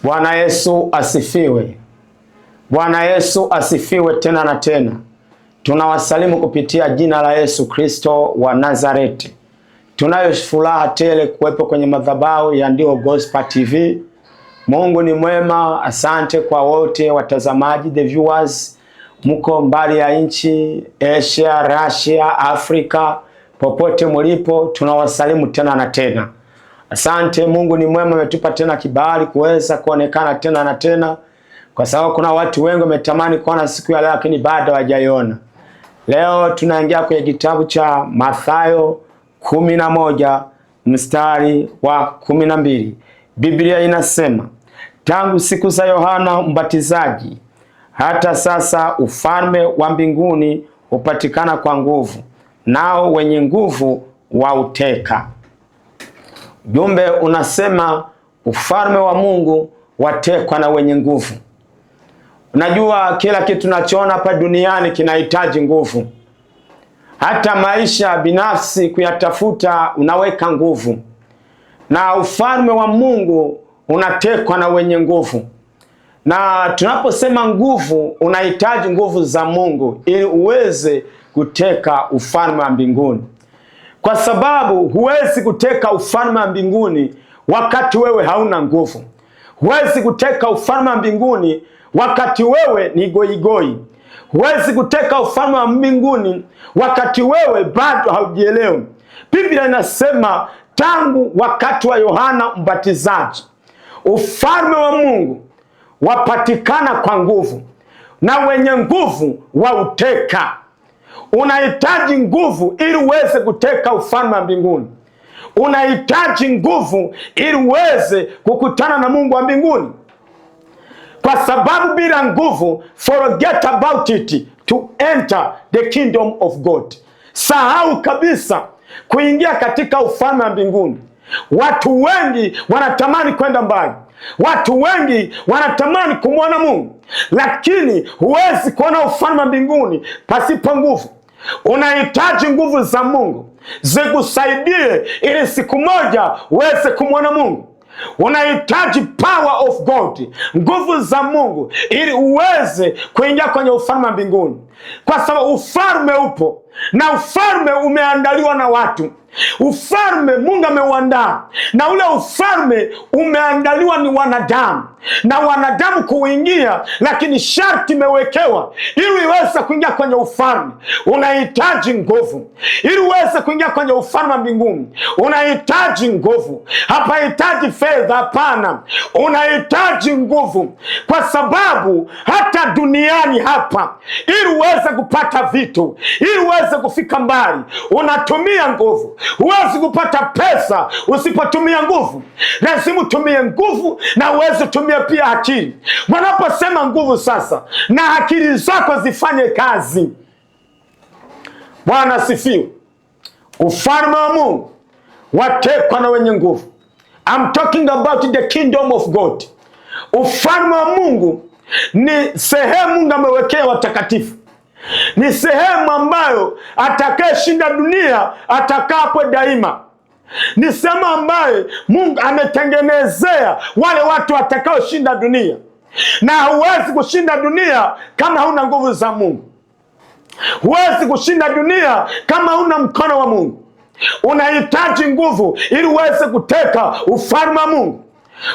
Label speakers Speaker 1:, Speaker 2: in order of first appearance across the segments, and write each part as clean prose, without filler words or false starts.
Speaker 1: Bwana Yesu asifiwe. Bwana Yesu asifiwe tena na tena. Tunawasalimu kupitia jina la Yesu Kristo wa Nazareti. Tunayo furaha tele kuwepo kwenye madhabahu ya Ndio Gospel TV. Mungu ni mwema. Asante kwa wote watazamaji, the viewers, mko mbali ya nchi, Asia, Russia, Afrika, popote mulipo, tunawasalimu tena na tena. Asante, Mungu ni mwema, ametupa tena kibali kuweza kuonekana tena na tena, kwa sababu kuna watu wengi wametamani kuona siku ya leo lakini bado hawajaiona. Leo tunaingia kwenye kitabu cha Mathayo 11 mstari wa 12. Biblia inasema, tangu siku za Yohana Mbatizaji hata sasa ufalme wa mbinguni hupatikana kwa nguvu, nao wenye nguvu wauteka. Jumbe unasema ufalme wa Mungu watekwa na wenye nguvu. Unajua kila kitu tunachoona hapa duniani kinahitaji nguvu. Hata maisha binafsi kuyatafuta unaweka nguvu. Na ufalme wa Mungu unatekwa na wenye nguvu. Na tunaposema nguvu, unahitaji nguvu za Mungu ili uweze kuteka ufalme wa mbinguni. Kwa sababu huwezi kuteka ufalme wa mbinguni wakati wewe hauna nguvu. Huwezi kuteka ufalme wa mbinguni wakati wewe ni goigoi. Huwezi kuteka ufalme wa mbinguni wakati wewe bado haujielewi. Biblia inasema tangu wakati wa Yohana Mbatizaji ufalme wa Mungu wapatikana kwa nguvu, na wenye nguvu wauteka. Unahitaji nguvu ili uweze kuteka ufalme wa mbinguni. Unahitaji nguvu ili uweze kukutana na Mungu wa mbinguni. Kwa sababu bila nguvu, forget about it to enter the kingdom of God. Sahau kabisa kuingia katika ufalme wa mbinguni. Watu wengi wanatamani kwenda mbali. Watu wengi wanatamani kumwona Mungu, lakini huwezi kuona ufalme wa mbinguni pasipo nguvu. Unahitaji nguvu za Mungu zikusaidie ili siku moja uweze kumwona Mungu. Unahitaji power of God, nguvu za Mungu, ili uweze kuingia kwenye ufalme wa mbinguni. Kwa sababu ufalme upo, na ufalme umeandaliwa na watu. Ufalme Mungu ameuandaa, na ule ufalme umeandaliwa ni wanadamu, na wanadamu kuingia, lakini sharti imewekewa ili uweze kuingia kwenye ufalme. Unahitaji nguvu ili uweze kuingia kwenye ufalme wa mbinguni. Unahitaji nguvu. Hapahitaji fedha, hapana. Unahitaji nguvu, kwa sababu hata duniani hapa, ili uweze kupata vitu, ili uweze kufika mbali, unatumia nguvu. Huwezi kupata pesa usipotumia nguvu. Lazima utumie nguvu na uweze kutumia pia akili. Wanaposema nguvu sasa, na akili zako zifanye kazi. Bwana asifiwe. Ufalme wa Mungu watekwa na wenye nguvu. I'm talking about the kingdom of God. Ufalme wa Mungu ni sehemu Mungu amewekea watakatifu. Ni sehemu ambayo atakayeshinda dunia atakapo daima. Ni sehemu ambayo Mungu ametengenezea wale watu watakaoshinda dunia. Na huwezi kushinda dunia kama huna nguvu za Mungu. Huwezi kushinda dunia kama huna mkono wa Mungu. Unahitaji nguvu ili uweze kuteka ufalme wa Mungu.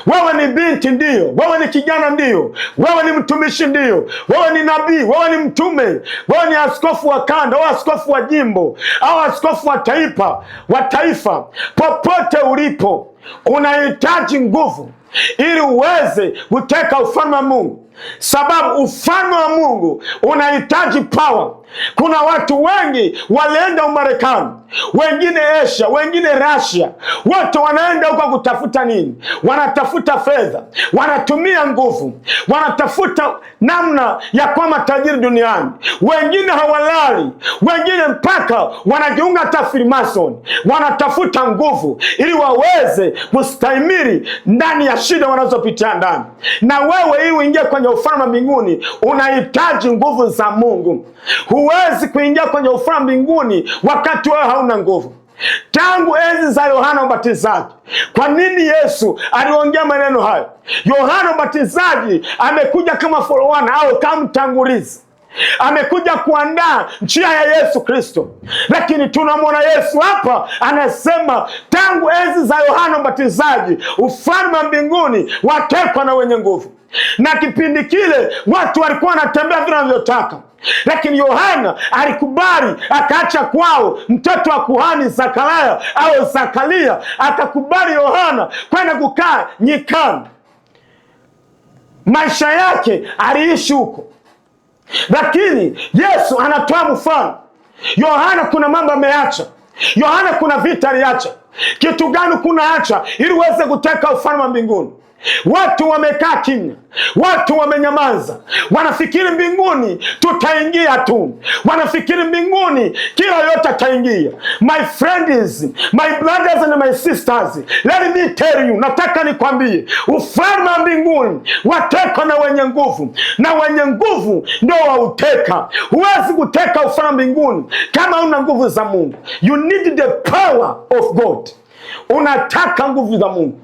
Speaker 1: Wewe ni binti ndio, wewe ni kijana ndio, wewe ni mtumishi ndio, wewe ni nabii, wewe ni mtume, wewe ni askofu wa kanda au askofu wa jimbo au askofu wa taifa, popote ulipo unahitaji nguvu ili uweze kuteka ufalme wa Mungu. Sababu ufalme wa Mungu unahitaji power. Kuna watu wengi walienda Umarekani, wengine Asia, wengine Russia. Wote wanaenda huko kutafuta nini? Wanatafuta fedha, wanatumia nguvu, wanatafuta namna ya kuwa matajiri duniani. Wengine hawalali, wengine mpaka wanajiunga hata Freemason. Wanatafuta nguvu ili waweze kustahimili ndani ya shida wanazopitia ndani. Na wewe ili uingie kwenye ufalme wa mbinguni unahitaji nguvu za Mungu. Huwezi kuingia kwenye ufalme wa mbinguni wakati wewe hauna nguvu. tangu enzi za Yohana Mbatizaji. Kwa nini Yesu aliongea maneno hayo? Yohana Mbatizaji amekuja kama forerunner au kama mtangulizi, amekuja kuandaa njia ya Yesu Kristo. Lakini tunamwona Yesu hapa anasema tangu enzi za Yohana Mbatizaji ufalme wa mbinguni watekwa na wenye nguvu. Na kipindi kile watu walikuwa wanatembea vile wanavyotaka, lakini Yohana alikubali, akaacha kwao mtoto wa kuhani Zakaria au Zakaria, akakubali Yohana kwenda kukaa nyikani. Maisha yake aliishi huko. Lakini Yesu anatoa mfano. Yohana kuna mambo ameacha. Yohana kuna vita aliacha. Kitu gani kunaacha ili uweze kuteka ufalme wa mbinguni? Watu wamekaa kimya, watu wamenyamaza, wanafikiri mbinguni tutaingia tu, wanafikiri mbinguni kila yote ataingia. My friends, my brothers and my sisters, let me tell you, nataka nikwambie ufalme wa mbinguni watekwa na wenye nguvu, na wenye nguvu ndio wauteka. Huwezi kuteka ufalme wa mbinguni kama una nguvu za Mungu. You need the power of God. Unataka nguvu za Mungu,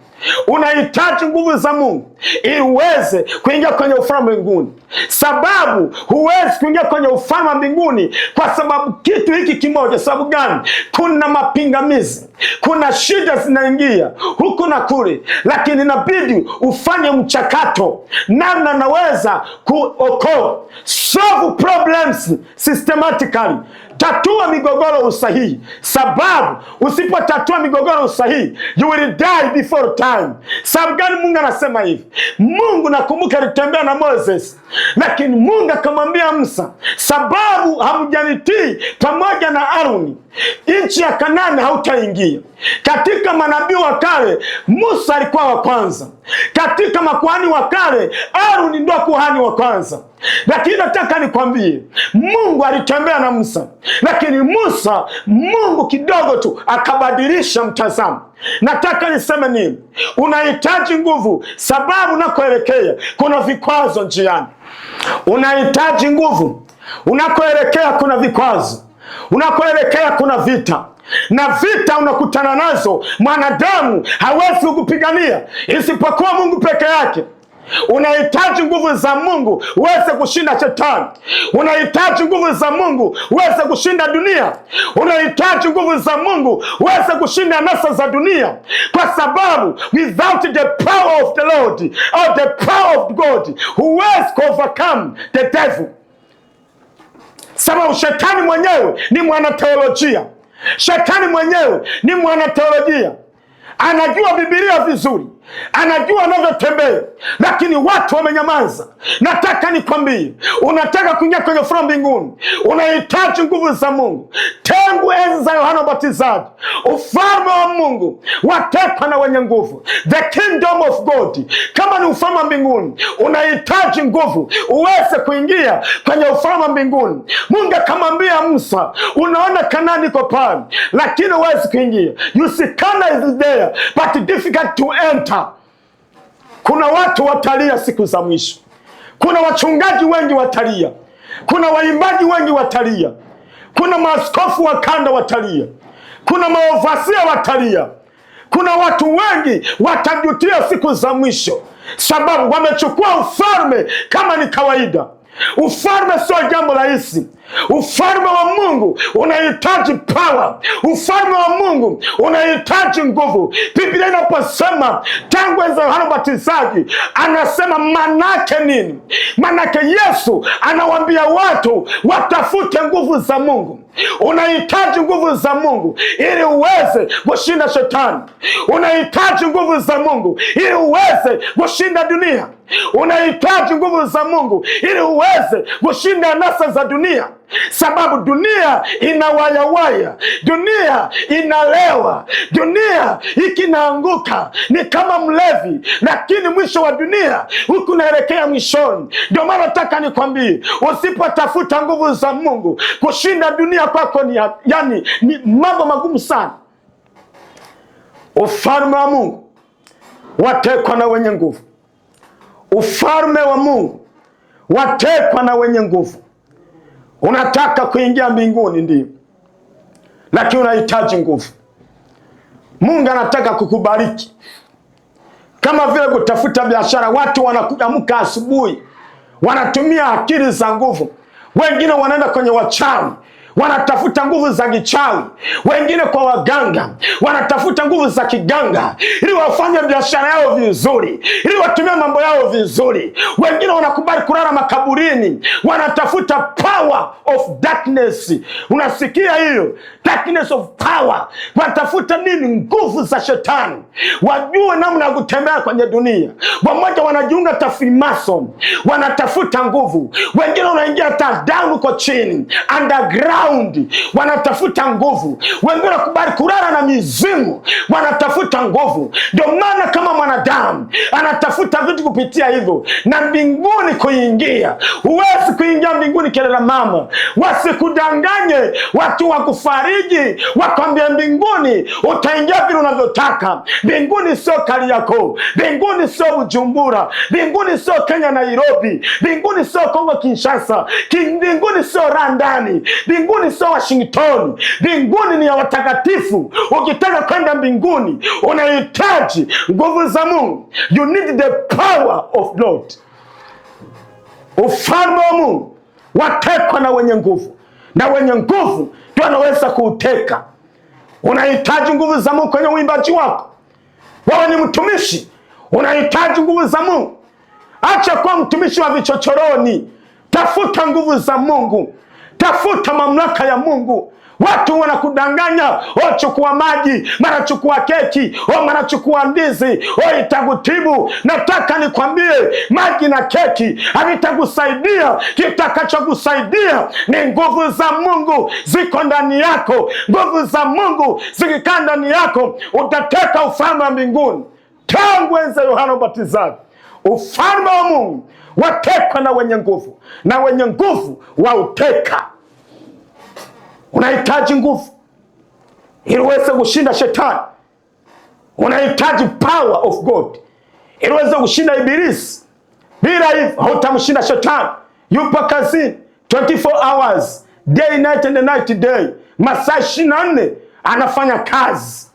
Speaker 1: unahitaji nguvu za Mungu ili uweze kuingia kwenye ufalme wa mbinguni. Sababu huwezi kuingia kwenye ufalme wa mbinguni kwa sababu kitu hiki kimoja. Sababu gani? Kuna mapingamizi, kuna shida zinaingia huku na kule, lakini inabidi ufanye mchakato namna naweza kuokoa, solve problems systematically. Tatua migogoro usahihi, sababu usipotatua migogoro usahihi you will die before time. Sababu gani Mungu anasema hivi? Mungu, nakumbuka alitembea na Moses, lakini Mungu akamwambia Musa, sababu hamjanitii pamoja na Aroni, nchi ya Kanaani hautaingia. Katika manabii wa kale Musa alikuwa wa kwanza, katika makuhani wa kale Aroni ndio kuhani wa kwanza. Lakini nataka nikwambie, Mungu alitembea na Musa, lakini Musa, Mungu kidogo tu akabadilisha mtazamo. Nataka niseme nini? Unahitaji nguvu, sababu unakoelekea kuna vikwazo njiani. Unahitaji nguvu, unakoelekea kuna vikwazo, unakoelekea kuna vita, na vita unakutana nazo mwanadamu hawezi kukupigania isipokuwa Mungu peke yake. Unahitaji nguvu za Mungu uweze kushinda shetani. Unahitaji nguvu za Mungu uweze kushinda dunia. Unahitaji nguvu za Mungu uweze kushinda nasa za dunia, kwa sababu without the power of the Lord or the power of God, huwezi overcome the devil. Sababu shetani mwenyewe ni mwanateolojia. Shetani mwenyewe ni mwanateolojia, anajua Biblia vizuri, anajua anavyotembea, lakini watu wamenyamaza. Nataka nikwambie, unataka kuingia kwenye ufalme wa mbinguni, unahitaji nguvu za Mungu. Tangu enzi za Yohana Mbatizaji, ufalme wa Mungu watekwa na wenye nguvu. The kingdom of God, kama ni ufalme wa mbinguni, unahitaji nguvu uweze kuingia kwenye ufalme wa mbinguni. Mungu akamwambia Musa, unaona Kanaani iko pale, lakini huwezi kuingia. You see Canaan is there but difficult to enter. Kuna watu watalia siku za mwisho. Kuna wachungaji wengi watalia. Kuna waimbaji wengi watalia. Kuna maaskofu wa kanda watalia. Kuna maovasia watalia. Kuna watu wengi watajutia siku za mwisho, sababu wamechukua ufalme kama ni kawaida. Ufalme sio jambo rahisi. Ufalme wa Mungu unahitaji power. Ufalme wa Mungu unahitaji nguvu. Biblia inaposema tangu enzi za Yohana Mbatizaji, anasema manake nini? Manake Yesu anawaambia watu watafute nguvu za Mungu. Unahitaji nguvu za Mungu ili uweze kushinda shetani. Unahitaji nguvu za Mungu ili uweze kushinda dunia. Unahitaji nguvu za Mungu ili uweze kushinda anasa za dunia, sababu dunia inawayawaya, dunia inalewa, dunia ikinaanguka ni kama mlevi, lakini mwisho wa dunia huku naelekea mwishoni. Ndio maana nataka nikwambie, usipotafuta nguvu za Mungu, kushinda dunia kwako ni mambo magumu sana. Ufalme wa Mungu watekwa na wenye nguvu. Ufalme wa Mungu watekwa na wenye nguvu. Unataka kuingia mbinguni, ndio, lakini unahitaji nguvu. Mungu anataka kukubariki. Kama vile kutafuta biashara, watu wanakuamka asubuhi, wanatumia akili za nguvu. Wengine wanaenda kwenye wachawi, wanatafuta nguvu za kichawi. Wengine kwa waganga, wanatafuta nguvu za kiganga ili wafanye biashara yao vizuri, ili watumie mambo yao vizuri. Wengine wanakubali kulala makaburini, wanatafuta power of darkness. Unasikia hiyo? Darkness of power. Wanatafuta nini? Nguvu za shetani, wajue namna ya kutembea kwenye dunia. Wamoja wanajiunga ta Freemason, wanatafuta nguvu. Wengine wanaingia ta down huko chini, underground, wanatafuta nguvu. Wengine wanakubali kulala na mizimu, wanatafuta nguvu. Ndio maana kama mwanadamu anatafuta vitu kupitia hivyo, na mbinguni kuingia. Huwezi kuingia mbinguni kelele mama. Wasikudanganye watu wa kufariji, wakwambia mbinguni utaingia vile unavyotaka. Mbinguni sio Kariakoo, mbinguni sio Bujumbura, mbinguni sio Kenya Nairobi, mbinguni sio Kongo Kinshasa, mbinguni sio Randani, mbinguni sio Washington. Mbinguni ni ya watakatifu. Ukitaka kwenda mbinguni unahitaji nguvu za Mungu. You need the power of God. Ufalme wa Mungu watekwa na wenye nguvu, na wenye nguvu ndio wanaweza kuuteka. Unahitaji nguvu za Mungu kwenye uimbaji wako. Wewe ni mtumishi, unahitaji nguvu za Mungu. Acha kuwa mtumishi wa vichochoroni. Tafuta nguvu za Mungu, tafuta mamlaka ya Mungu. Watu wanakudanganya, chukua maji, mara chukua keki, mara chukua ndizi, itakutibu. Nataka nikwambie, maji na keki havitakusaidia. Kitakachokusaidia ni nguvu za Mungu ziko ndani yako. Nguvu za Mungu zikikaa ndani yako, utateka ufalme wa mbinguni. Tangu enzi ya Yohana Mbatizaji, ufalme wa Mungu watekwa na wenye nguvu, na wenye nguvu wauteka. Unahitaji nguvu ili uweze kushinda shetani. Unahitaji power of God ili uweze kushinda ibilisi. Bila hivyo hautamshinda shetani. Yupo kazini 24 hours, day night and night day, masaa 24 anafanya kazi.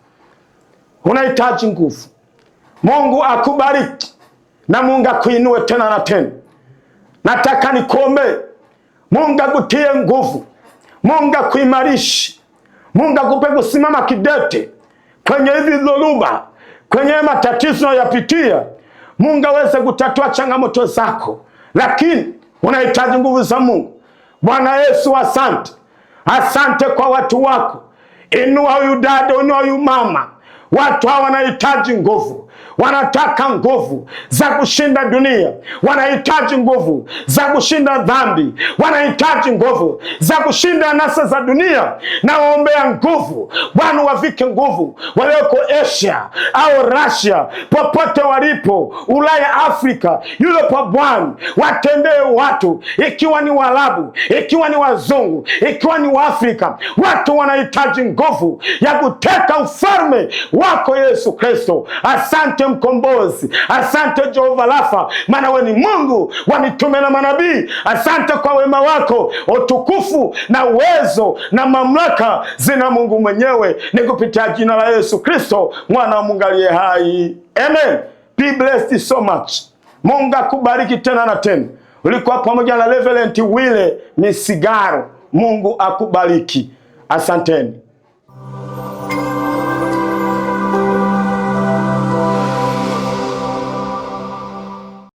Speaker 1: Unahitaji nguvu. Mungu akubariki na Mungu akuinue tena na tena. Nataka nikuombe, Mungu akutie nguvu, Mungu akuimarishi, Mungu akupe kusimama kidete kwenye hizi dhoruba, kwenye matatizo unayopitia. Mungu aweze kutatua changamoto zako, lakini unahitaji nguvu za Mungu. Bwana Yesu, asante. Asante kwa watu wako. Inua huyu dada, inua huyu mama. Watu hawa wanahitaji nguvu. Wanataka nguvu za kushinda dunia. Wanahitaji nguvu za kushinda dhambi. Wanahitaji nguvu za kushinda anasa za dunia. Na waombea nguvu. Bwana wavike nguvu walioko Asia au Russia, popote walipo, Ulaya, Afrika, Europe. Bwana watendee watu, ikiwa ni Waarabu, ikiwa ni wazungu, ikiwa ni Waafrika. Watu wanahitaji nguvu ya kuteka ufalme wako Yesu Kristo. Asante mkombozi. Asante Jehova Rafa, maana wewe ni Mungu wa mitume na manabii. Asante kwa wema wako. Utukufu na uwezo na mamlaka zina Mungu mwenyewe, ni kupitia jina la Yesu Kristo, mwana wa Mungu aliye hai. Amen. Be blessed so much. Mungu akubariki tena na tena. Ulikuwa pamoja na Reverend Wile Misigaro. Mungu akubariki. Asanteni.